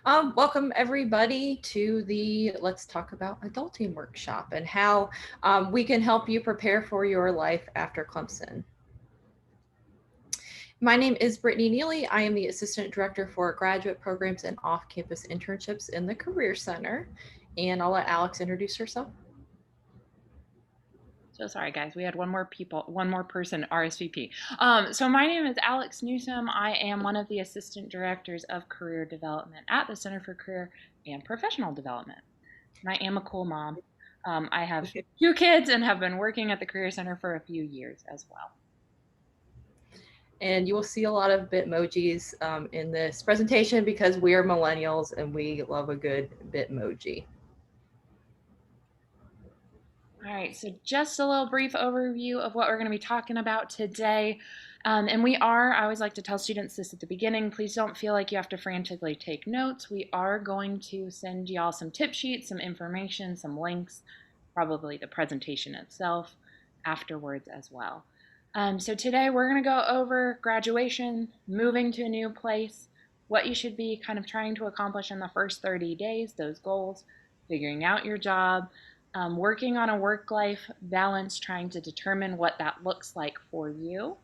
Welcome everybody to the Let's Talk About Adulting workshop and how we can help you prepare for your life after Clemson. My name is Brittany Neely. I am the Assistant Director for Graduate Programs and Off-Campus Internships in the Career Center. And I'll let Alex introduce herself. So sorry, guys. We had one more person RSVP. So my name is Alex Newsom. I am one of the assistant directors of career development at the Center for Career and Professional Development. And I am a cool mom. I have 2 kids and have been working at the Career Center for a few years as well. And you will see a lot of Bitmojis in this presentation because we are millennials and we love a good Bitmoji. All right, so just a little brief overview of what we're going to be talking about today. I always like to tell students this at the beginning, please don't feel like you have to frantically take notes. We are going to send y'all some tip sheets, some information, some links, probably the presentation itself afterwards as well. So today we're going to go over graduation, moving to a new place, what you should be kind of trying to accomplish in the first 30 days, those goals, figuring out your job, working on a work-life balance, trying to determine what that looks like for you.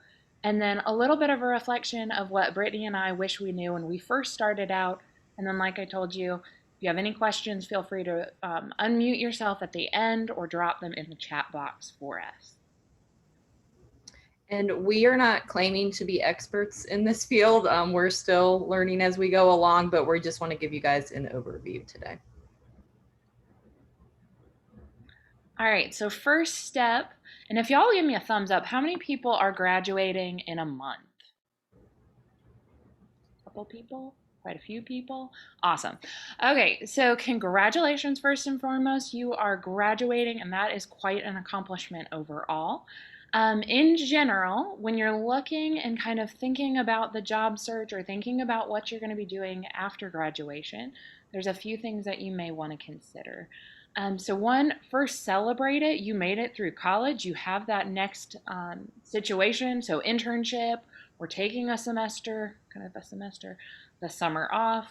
And then a little bit of a reflection of what Brittany and I wish we knew when we first started out. And then, like I told you, if you have any questions, feel free to unmute yourself at the end or drop them in the chat box for us. And we are not claiming to be experts in this field. We're still learning as we go along, but we just want to give you guys an overview today. All right, so first step, and if y'all give me a thumbs up, how many people are graduating in a month? A couple people? Quite a few people? Awesome. Okay, so congratulations first and foremost. You are graduating, and that is quite an accomplishment overall. In general, when you're looking and kind of thinking about the job search or thinking about what you're going to be doing after graduation, there's a few things that you may want to consider. So one, first celebrate it. You made it through college. You have that next situation. So internship or taking a semester, the summer off.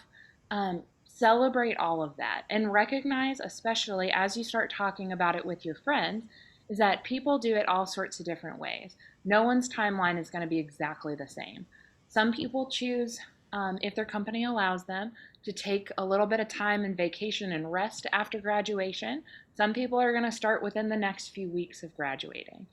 Celebrate all of that and recognize, especially as you start talking about it with your friends, is that people do it all sorts of different ways. No one's timeline is going to be exactly the same. Some people choose, if their company allows them, to take a little bit of time and vacation and rest after graduation. Some people are going to start within the next few weeks of graduating.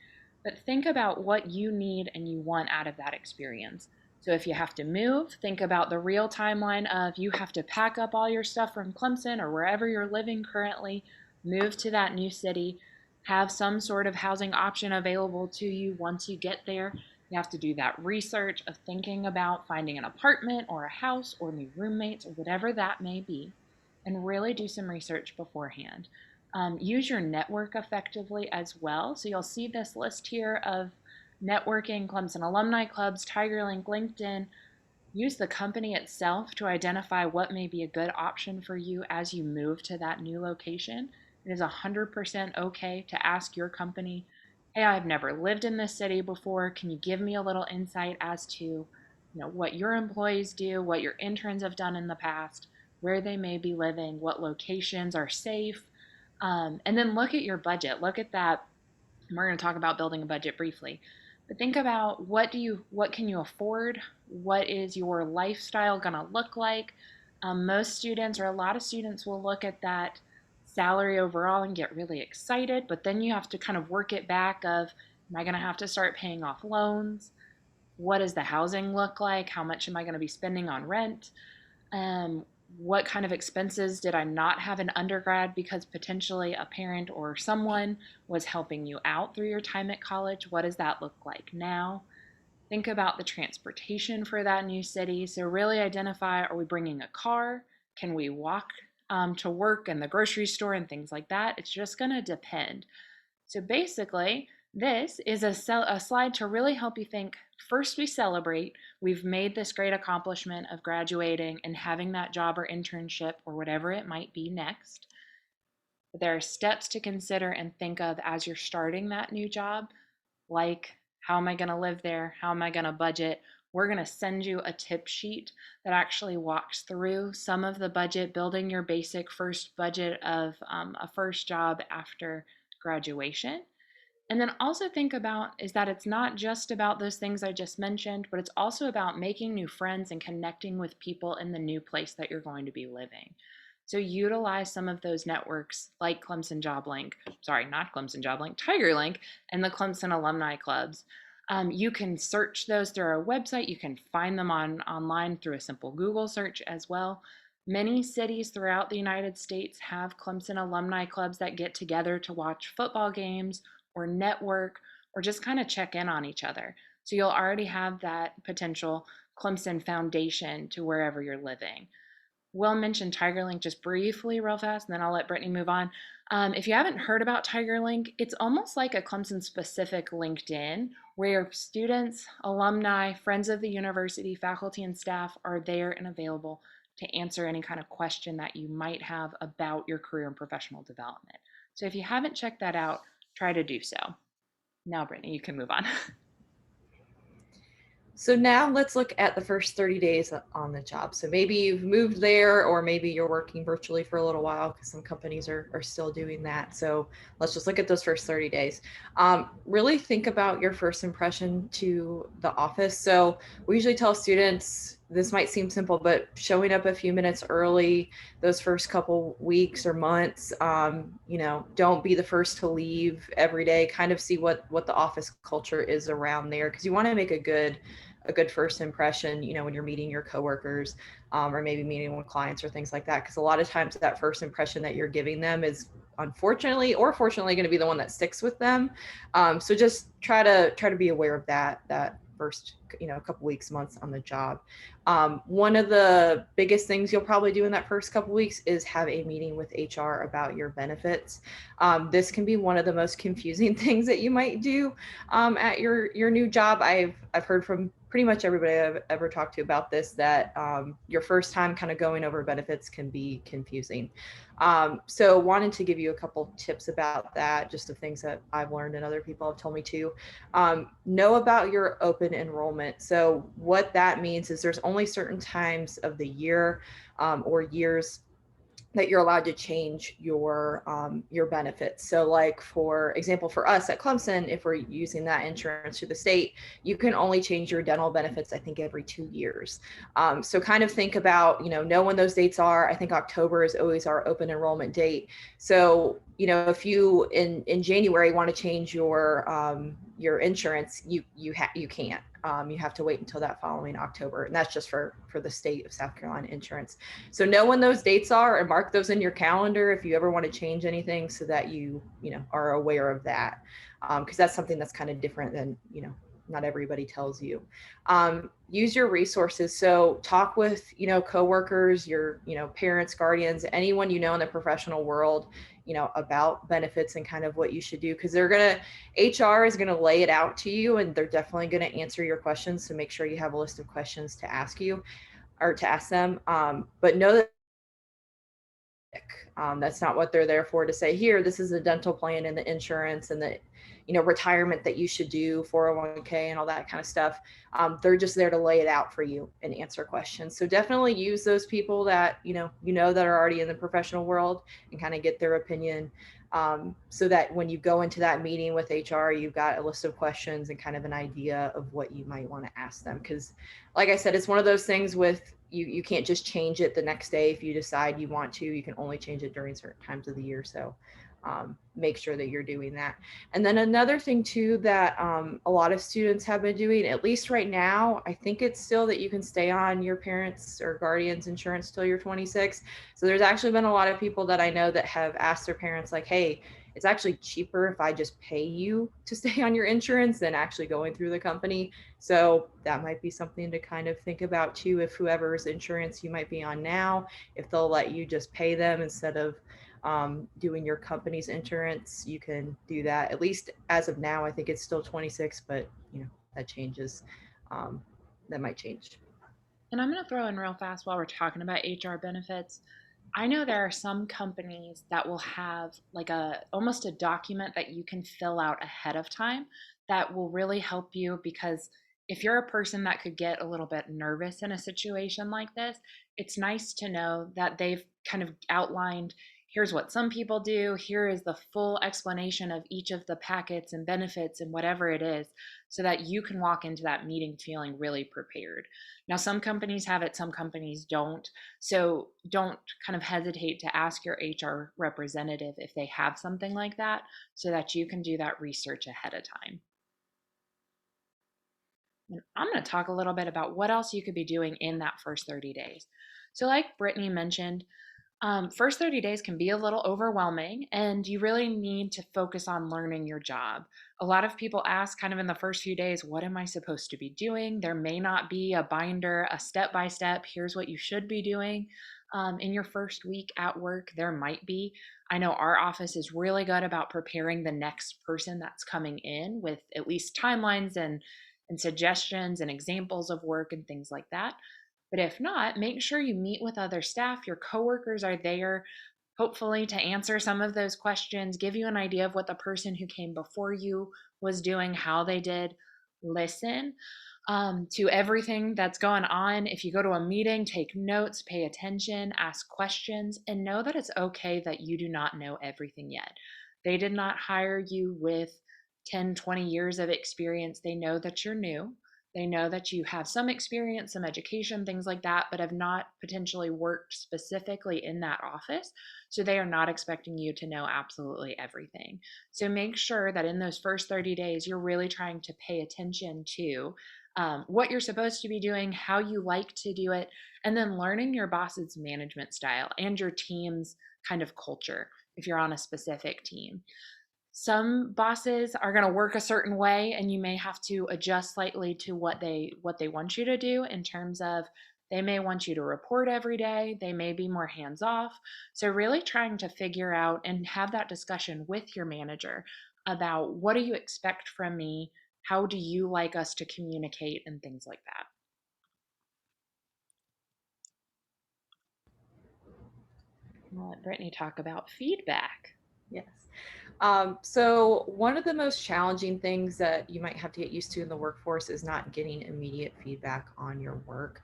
But think about what you need and you want out of that experience. So if you have to move, think about the real timeline of you have to pack up all your stuff from Clemson or wherever you're living currently, move to that new city, have some sort of housing option available to you once you get there. You have to do that research of thinking about finding an apartment or a house or new roommates or whatever that may be, and really do some research beforehand. Use your network effectively as well. So you'll see this list here of networking, Clemson alumni clubs, TigerLink, LinkedIn. Use the company itself to identify what may be a good option for you as you move to that new location. It is 100% okay to ask your company, hey, I've never lived in this city before. Can you give me a little insight as to what your employees do, what your interns have done in the past, where they may be living, what locations are safe, and then look at your budget. Look at that. We're going to talk about building a budget briefly. But think about what can you afford? What is your lifestyle going to look like? Most students or a lot of students will look at that salary overall and get really excited, but then you have to kind of work it back of, am I going to have to start paying off loans? What does the housing look like? How much am I going to be spending on rent? What kind of expenses did I not have in undergrad because potentially a parent or someone was helping you out through your time at college? What does that look like now? Think about the transportation for that new city. So really identify, are we bringing a car? Can we walk to work and the grocery store and things like that? It's just going to depend. So basically, this is a slide to really help you think. First, we celebrate. We've made this great accomplishment of graduating and having that job or internship or whatever it might be next. But there are steps to consider and think of as you're starting that new job, like how am I going to live there? How am I going to budget? we're going to send you a tip sheet that actually walks through some of the budget, building your basic first budget of a first job after graduation. And then also think about is that it's not just about those things I just mentioned, but it's also about making new friends and connecting with people in the new place that you're going to be living. So utilize some of those networks like Clemson Job Link, sorry, not Clemson Job Link, Tiger Link, and the Clemson Alumni Clubs. You can search those through our website. You can find them online through a simple Google search as well. Many cities throughout the United States have Clemson alumni clubs that get together to watch football games or network or just kind of check in on each other. So you'll already have that potential Clemson foundation to wherever you're living. Will mention TigerLink just briefly, real fast, and then I'll let Brittany move on. If you haven't heard about TigerLink, it's almost like a Clemson specific LinkedIn where students, alumni, friends of the university, faculty, and staff are there and available to answer any kind of question that you might have about your career and professional development. So if you haven't checked that out, try to do so. Now, Brittany, you can move on. So now let's look at the first 30 days on the job. So maybe you've moved there, or maybe you're working virtually for a little while because some companies are still doing that. So let's just look at those first 30 days. Really think about your first impression to the office. So we usually tell students, this might seem simple, but showing up a few minutes early those first couple weeks or months, don't be the first to leave every day. Kind of see what the office culture is around there, because you want to make a good first impression, when you're meeting your coworkers, or maybe meeting with clients or things like that. Because a lot of times that first impression that you're giving them is unfortunately or fortunately going to be the one that sticks with them. So just try to be aware of that first couple weeks, months on the job. One of the biggest things you'll probably do in that first couple weeks is have a meeting with HR about your benefits. This can be one of the most confusing things that you might do at your new job. I've heard from pretty much everybody I've ever talked to about this, that your first time kind of going over benefits can be confusing. So wanted to give you a couple tips about that, just of things that I've learned and other people have told me to. Know about your open enrollment. So what that means is there's only certain times of the year, or years, that you're allowed to change your benefits. So like, for example, for us at Clemson, if we're using that insurance through the state, you can only change your dental benefits, I think, every 2 years. So kind of think about, know when those dates are. I think October is always our open enrollment date. So, if you in January want to change your insurance, you can't. You have to wait until that following October, and that's just for the state of South Carolina insurance. So know when those dates are and mark those in your calendar if you ever want to change anything, so that you are aware of that, because that's something that's kind of different than not everybody tells you. Use your resources. So talk with coworkers, your parents, guardians, anyone in the professional world, about benefits and kind of what you should do, because HR is gonna lay it out to you, and they're definitely gonna answer your questions. So make sure you have a list of questions to ask you, or to ask them. But know that that's not what they're there for, to say, here, this is a dental plan and the insurance and the retirement that you should do, 401k and all that kind of stuff. They're just there to lay it out for you and answer questions. So definitely use those people that that are already in the professional world, and kind of get their opinion, so that when you go into that meeting with HR, you've got a list of questions and kind of an idea of what you might want to ask them. Because like I said, it's one of those things with you can't just change it the next day. If you decide you want to, you can only change it during certain times of the year. So make sure that you're doing that. And then another thing too, that a lot of students have been doing, at least right now, I think it's still that you can stay on your parents' or guardians' insurance till you're 26. So there's actually been a lot of people that I know that have asked their parents, like, hey, it's actually cheaper if I just pay you to stay on your insurance than actually going through the company. So that might be something to kind of think about too, if whoever's insurance you might be on now, if they'll let you just pay them instead of doing your company's insurance, you can do that. At least as of now, I think it's still 26, but that changes. Um, that might change. And I'm going to throw in real fast while we're talking about HR benefits. I know there are some companies that will have like a almost a document that you can fill out ahead of time that will really help you, because if you're a person that could get a little bit nervous in a situation like this, it's nice to know that they've kind of outlined, here's what some people do, here is the full explanation of each of the packets and benefits and whatever it is, so that you can walk into that meeting feeling really prepared. Now, some companies have it, some companies don't. So don't kind of hesitate to ask your HR representative if they have something like that, so that you can do that research ahead of time. And I'm going to talk a little bit about what else you could be doing in that first 30 days. So, like Brittany mentioned, first 30 days can be a little overwhelming, and you really need to focus on learning your job. A lot of people ask, kind of in the first few days, what am I supposed to be doing? There may not be a binder, a step by step, here's what you should be doing. In your first week at work, there might be. I know our office is really good about preparing the next person that's coming in with at least timelines and suggestions and examples of work and things like that. But if not, make sure you meet with other staff. Your coworkers are there, hopefully, to answer some of those questions, give you an idea of what the person who came before you was doing, how they did. Listen to everything that's going on. If you go to a meeting, take notes, pay attention, ask questions, and know that it's okay that you do not know everything yet. They did not hire you with 10, 20 years of experience. They know that you're new. They know that you have some experience, some education, things like that, but have not potentially worked specifically in that office. So they are not expecting you to know absolutely everything. So make sure that in those first 30 days, you're really trying to pay attention to what you're supposed to be doing, how you like to do it, and then learning your boss's management style and your team's kind of culture if you're on a specific team. Some bosses are going to work a certain way, and you may have to adjust slightly to what they want you to do, in terms of they may want you to report every day, they may be more hands off. So really trying to figure out and have that discussion with your manager about, what do you expect from me, how do you like us to communicate, and things like that. I'll let Brittany talk about feedback. Yes. So one of the most challenging things that you might have to get used to in the workforce is not getting immediate feedback on your work.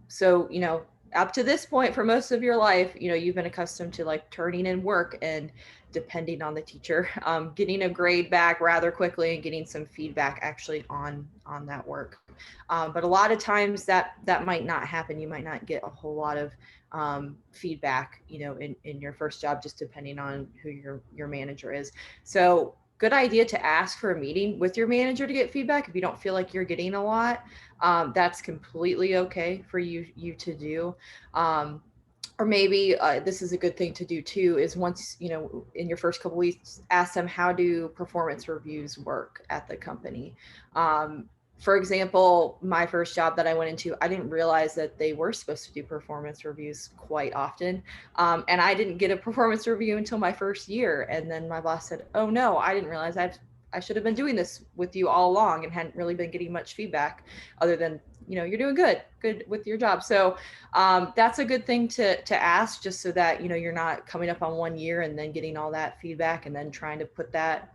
So, up to this point for most of your life, you've been accustomed to like turning in work and depending on the teacher, getting a grade back rather quickly and getting some feedback actually on that work. But a lot of times that might not happen. You might not get a whole lot of feedback, in your first job, just depending on who your manager is. So good idea to ask for a meeting with your manager to get feedback. If you don't feel like you're getting a lot, that's completely okay for you to do. Or maybe this is a good thing to do too, is once, in your first couple weeks, ask them, how do performance reviews work at the company? For example, my first job that I went into, I didn't realize that they were supposed to do performance reviews quite often. And I didn't get a performance review until my first year. And then my boss said, oh no, I didn't realize I should have been doing this with you all along and hadn't really been getting much feedback other than, you're doing good with your job. So that's a good thing to ask, just so that, you're not coming up on 1 year and then getting all that feedback and then trying to put that,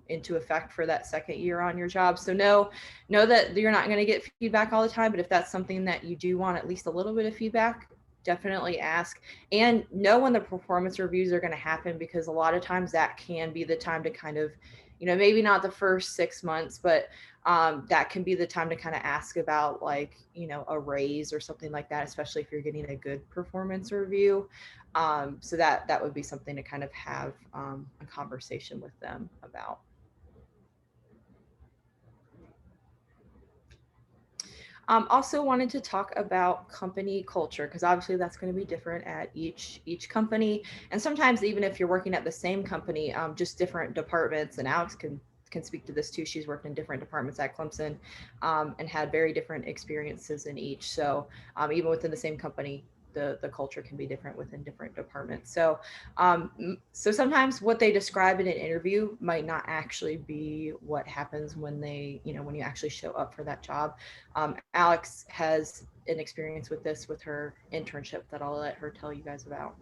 into effect for that second year on your job. So know that you're not going to get feedback all the time, but if that's something that you do want at least a little bit of feedback, definitely ask, and know when the performance reviews are going to happen, because a lot of times that can be the time to kind of, maybe not the first 6 months, but that can be the time to kind of ask about, like, a raise or something like that, especially if you're getting a good performance review. So that would be something to kind of have a conversation with them about. Also wanted to talk about company culture, because obviously that's going to be different at each company, and sometimes even if you're working at the same company, just different departments. And Alex can speak to this too. She's worked in different departments at Clemson, and had very different experiences in each. So even within the same company, the culture can be different within different departments. So sometimes what they describe in an interview might not actually be what happens when when you actually show up for that job. Alex has an experience with this with her internship that I'll let her tell you guys about.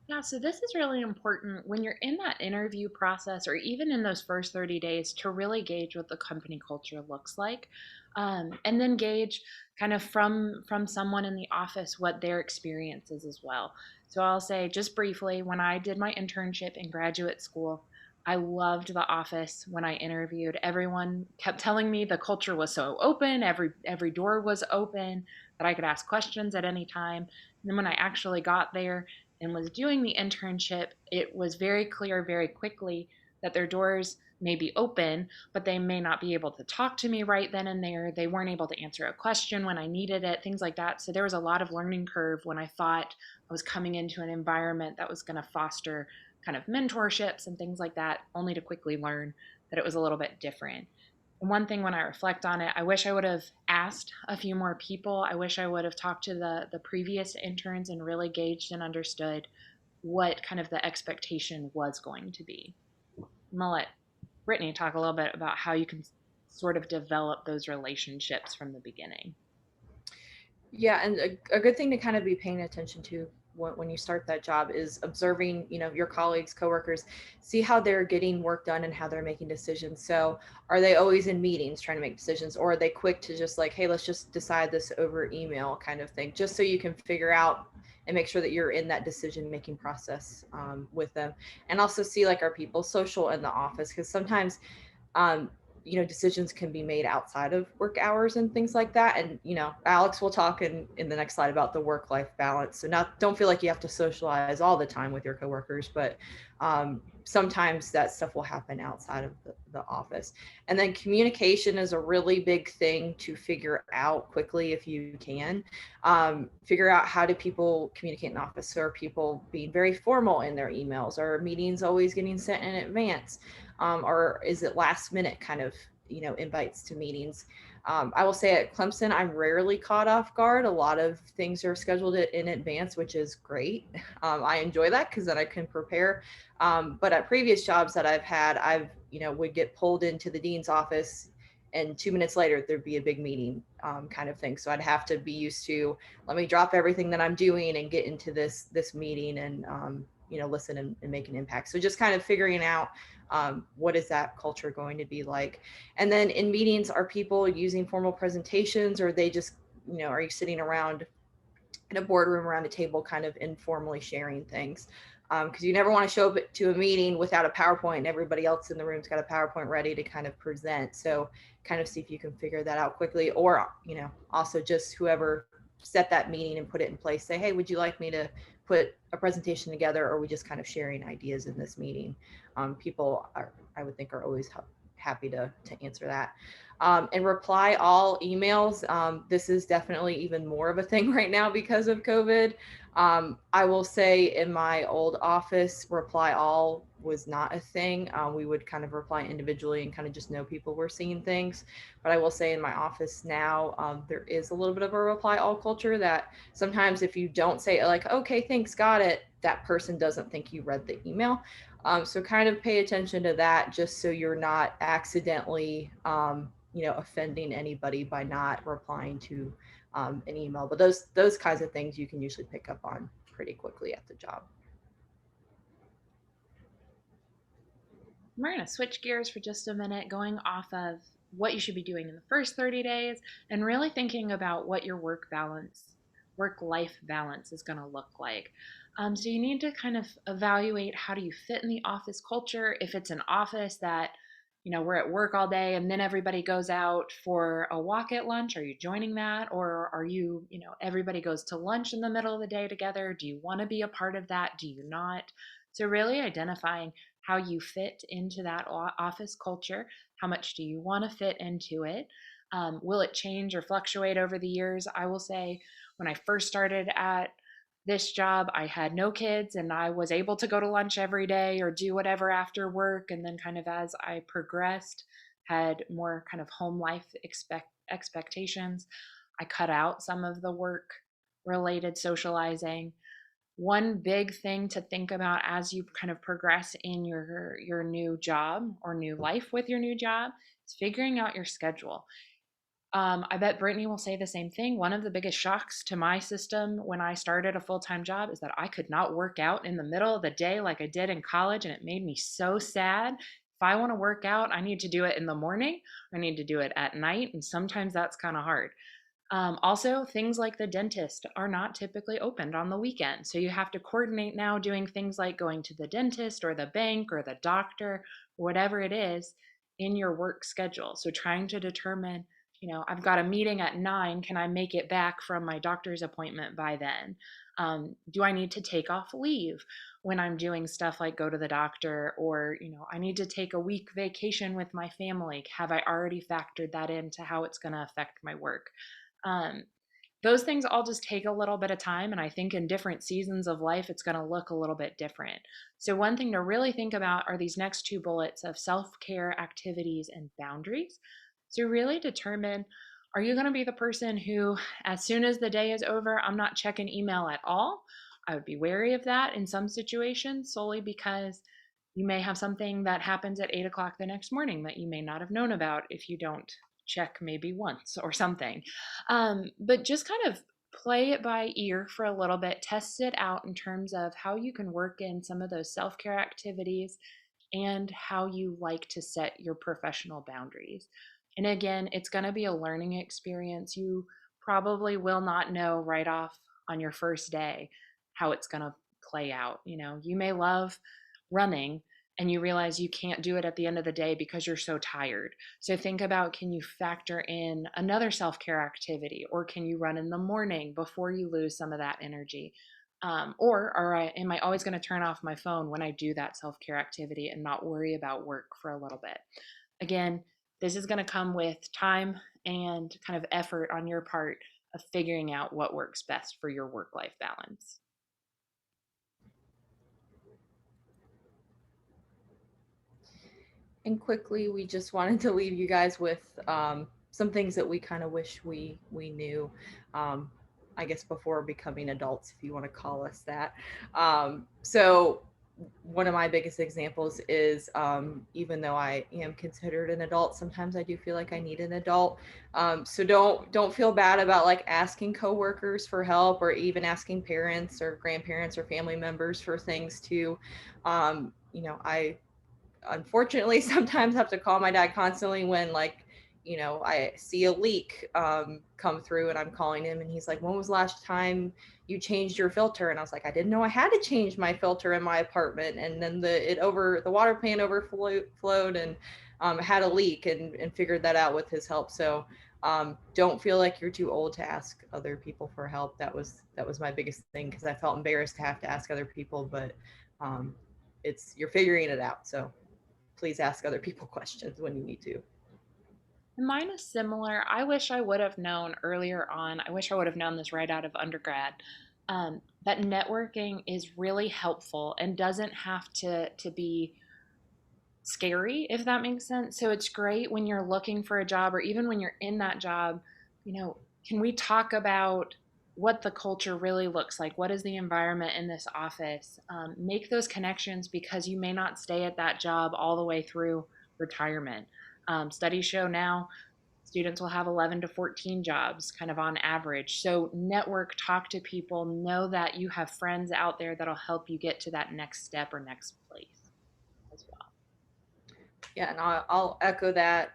Yeah, so this is really important when you're in that interview process or even in those first 30 days to really gauge what the company culture looks like. And then gauge kind of from someone in the office what their experience is as well. So I'll say just briefly, when I did my internship in graduate school, I loved the office when I interviewed. Everyone kept telling me the culture was so open, every door was open, that I could ask questions at any time. And then when I actually got there, and was doing the internship, it was very clear very quickly that their doors may be open, but they may not be able to talk to me right then and there. They weren't able to answer a question when I needed it, things like that. So there was a lot of learning curve when I thought I was coming into an environment that was going to foster kind of mentorships and things like that, only to quickly learn that it was a little bit different. And one thing when I reflect on it, I wish I would have asked a few more people. I wish I would have talked to the previous interns and really gauged and understood what kind of the expectation was going to be. I'm gonna let Brittany talk a little bit about how you can sort of develop those relationships from the beginning. Yeah, and a good thing to kind of be paying attention to when you start that job is observing, your colleagues, coworkers, see how they're getting work done and how they're making decisions. So, are they always in meetings trying to make decisions, or are they quick to just like, hey, let's just decide this over email kind of thing, just so you can figure out and make sure that you're in that decision making process with them, and also see like are people social in the office because sometimes um, decisions can be made outside of work hours and things like that. And, Alex will talk in the next slide about the work-life balance. So don't feel like you have to socialize all the time with your coworkers, but sometimes that stuff will happen outside of the office. And then communication is a really big thing to figure out quickly if you can. Figure out how do people communicate in the office. So are people being very formal in their emails? Are meetings always getting sent in advance? Or is it last minute kind of invites to meetings? I will say at Clemson, I'm rarely caught off guard. A lot of things are scheduled in advance, which is great. I enjoy that because then I can prepare. But at previous jobs that I've had, I've would get pulled into the dean's office, and 2 minutes later there'd be a big meeting kind of thing. So I'd have to be used to let me drop everything that I'm doing and get into this meeting and listen and make an impact. So just kind of figuring out what is that culture going to be like. And then in meetings, are people using formal presentations, or are they just are you sitting around in a boardroom around a table kind of informally sharing things? Because you never want to show up to a meeting without a PowerPoint and everybody else in the room's got a PowerPoint ready to kind of present. So kind of see if you can figure that out quickly, or also just whoever set that meeting and put it in place, say, hey, would you like me to put a presentation together, or are we just kind of sharing ideas in this meeting? People are, I would think, are always happy to answer that. And reply all emails. This is definitely even more of a thing right now because of COVID. I will say in my old office, reply all was not a thing. We would kind of reply individually and kind of just know people were seeing things. But I will say in my office now, there is a little bit of a reply all culture that sometimes if you don't say like, okay, thanks, got it, that person doesn't think you read the email. So kind of pay attention to that just so you're not accidentally, offending anybody by not replying to an email. But those kinds of things you can usually pick up on pretty quickly at the job. We're going to switch gears for just a minute, going off of what you should be doing in the first 30 days and really thinking about what your work life balance is going to look like. So you need to kind of evaluate how do you fit in the office culture. If it's an office that, we're at work all day and then everybody goes out for a walk at lunch, are you joining that? Or are you, everybody goes to lunch in the middle of the day together? Do you want to be a part of that? Do you not? So really identifying how you fit into that office culture. How much do you want to fit into it? Will it change or fluctuate over the years? I will say when I first started at this job, I had no kids and I was able to go to lunch every day or do whatever after work. And then, kind of, as I progressed, had more kind of home life expectations. I cut out some of the work related socializing. One big thing to think about as you kind of progress in your new job or new life with your new job is figuring out your schedule. I bet Brittany will say the same thing. One of the biggest shocks to my system when I started a full time job is that I could not work out in the middle of the day like I did in college, and it made me so sad. If I want to work out, I need to do it in the morning, I need to do it at night, and sometimes that's kind of hard. Also, things like the dentist are not typically opened on the weekend. So you have to coordinate now doing things like going to the dentist or the bank or the doctor, whatever it is, in your work schedule. So trying to determine, I've got a meeting at 9. Can I make it back from my doctor's appointment by then? Do I need to take off leave when I'm doing stuff like go to the doctor, or, I need to take a week vacation with my family? Have I already factored that into how it's going to affect my work? Um, those things all just take a little bit of time. And I think in different seasons of life, it's going to look a little bit different. So, one thing to really think about are these next two bullets of self care activities and boundaries. So, really determine, are you going to be the person who, as soon as the day is over, I'm not checking email at all? I would be wary of that in some situations solely because you may have something that happens at 8 o'clock the next morning that you may not have known about if you don't check maybe once or something. But just kind of play it by ear for a little bit, test it out in terms of how you can work in some of those self care activities and how you like to set your professional boundaries. And again, it's going to be a learning experience. You probably will not know right off on your first day how it's going to play out. You may love running and you realize you can't do it at the end of the day because you're so tired. So think about, can you factor in another self care activity, or can you run in the morning before you lose some of that energy? Am I always going to turn off my phone when I do that self care activity and not worry about work for a little bit? Again, this is going to come with time and kind of effort on your part of figuring out what works best for your work life balance. And quickly, we just wanted to leave you guys with some things that we kind of wish we knew. Um, I guess before becoming adults, if you want to call us that. So one of my biggest examples is even though I am considered an adult, sometimes I do feel like I need an adult. So don't feel bad about like asking coworkers for help, or even asking parents or grandparents or family members for things too. I unfortunately sometimes have to call my dad constantly when like I see a leak come through, and I'm calling him and he's like, when was the last time you changed your filter? And I was like, I didn't know I had to change my filter in my apartment. And then the water pan overflowed and had a leak, and figured that out with his help. So don't feel like you're too old to ask other people for help. That was my biggest thing, because I felt embarrassed to have to ask other people, but um, you're figuring it out. So please ask other people questions when you need to. Mine is similar. I wish I would have known earlier on. I wish I would have known this right out of undergrad. That networking is really helpful and doesn't have to be scary, if that makes sense. So it's great when you're looking for a job, or even when you're in that job. Can we talk about what the culture really looks like? What is the environment in this office? Make those connections, because you may not stay at that job all the way through retirement. Studies show now students will have 11 to 14 jobs kind of on average. So network, talk to people, know that you have friends out there that'll help you get to that next step or next place as well. Yeah, and I'll echo that.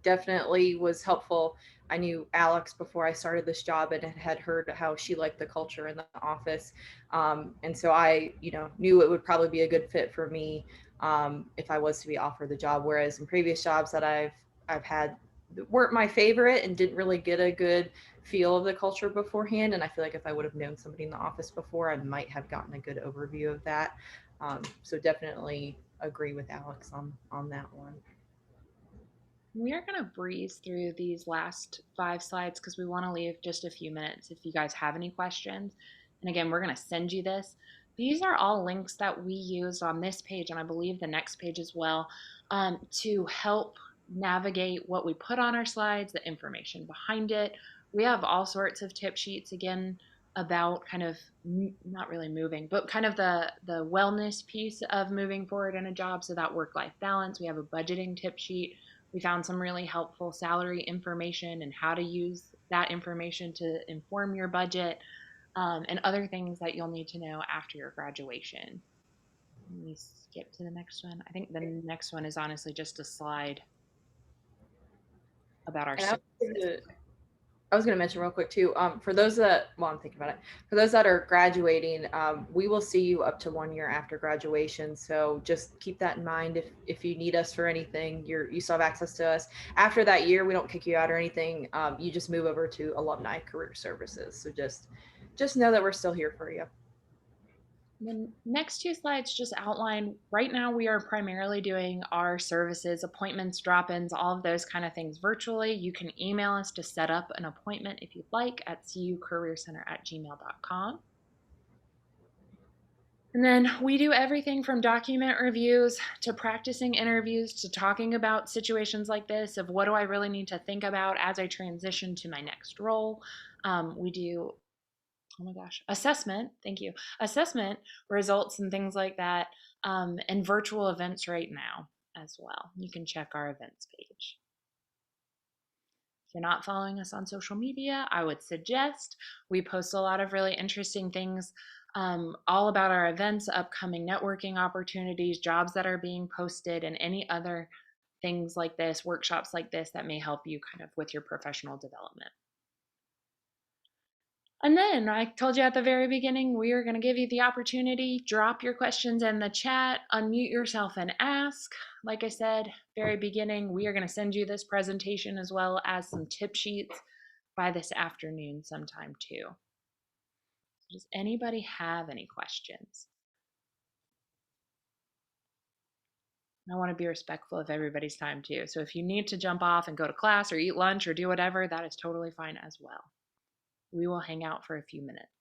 Definitely was helpful. I knew Alex before I started this job, and had heard how she liked the culture in the office. And so I, knew it would probably be a good fit for me if I was to be offered the job. Whereas in previous jobs that I've had weren't my favorite, and didn't really get a good feel of the culture beforehand. And I feel like if I would have known somebody in the office before, I might have gotten a good overview of that. So definitely agree with Alex on that one. We are going to breeze through these last 5 slides because we want to leave just a few minutes if you guys have any questions. And again, we're going to send you this. These are all links that we used on this page, and I believe the next page as well, to help navigate what we put on our slides, the information behind it. We have all sorts of tip sheets, again, about kind of not really moving, but kind of the wellness piece of moving forward in a job. So that work life balance. We have a budgeting tip sheet. We found some really helpful salary information and how to use that information to inform your budget, and other things that you'll need to know after your graduation. Let me skip to the next one. I think the next one is honestly just a slide about our And services. I was going to mention real quick too. For those that, well, I'm thinking about it. For those that are graduating, we will see you up to 1 year after graduation. So just keep that in mind. If you need us for anything, you still have access to us. After that year, we don't kick you out or anything. You just move over to Alumni Career Services. So just know that we're still here for you. The next two slides just outline right now we are primarily doing our services, appointments, drop ins, all of those kind of things virtually. You can email us to set up an appointment if you'd like at cucareercenter@gmail.com. And then we do everything from document reviews to practicing interviews to talking about situations like this of what do I really need to think about as I transition to my next role. We do, oh my gosh, assessment, thank you, assessment results and things like that, and virtual events right now as well. You can check our events page. If you're not following us on social media, I would suggest we post a lot of really interesting things, all about our events, upcoming networking opportunities, jobs that are being posted, and any other things like this, workshops like this that may help you kind of with your professional development. And then I told you at the very beginning, we are going to give you the opportunity, drop your questions in the chat, unmute yourself and ask. Like I said, very beginning, we are going to send you this presentation as well as some tip sheets by this afternoon sometime too. Does anybody have any questions? I want to be respectful of everybody's time too. So if you need to jump off and go to class or eat lunch or do whatever, that is totally fine as well. We will hang out for a few minutes.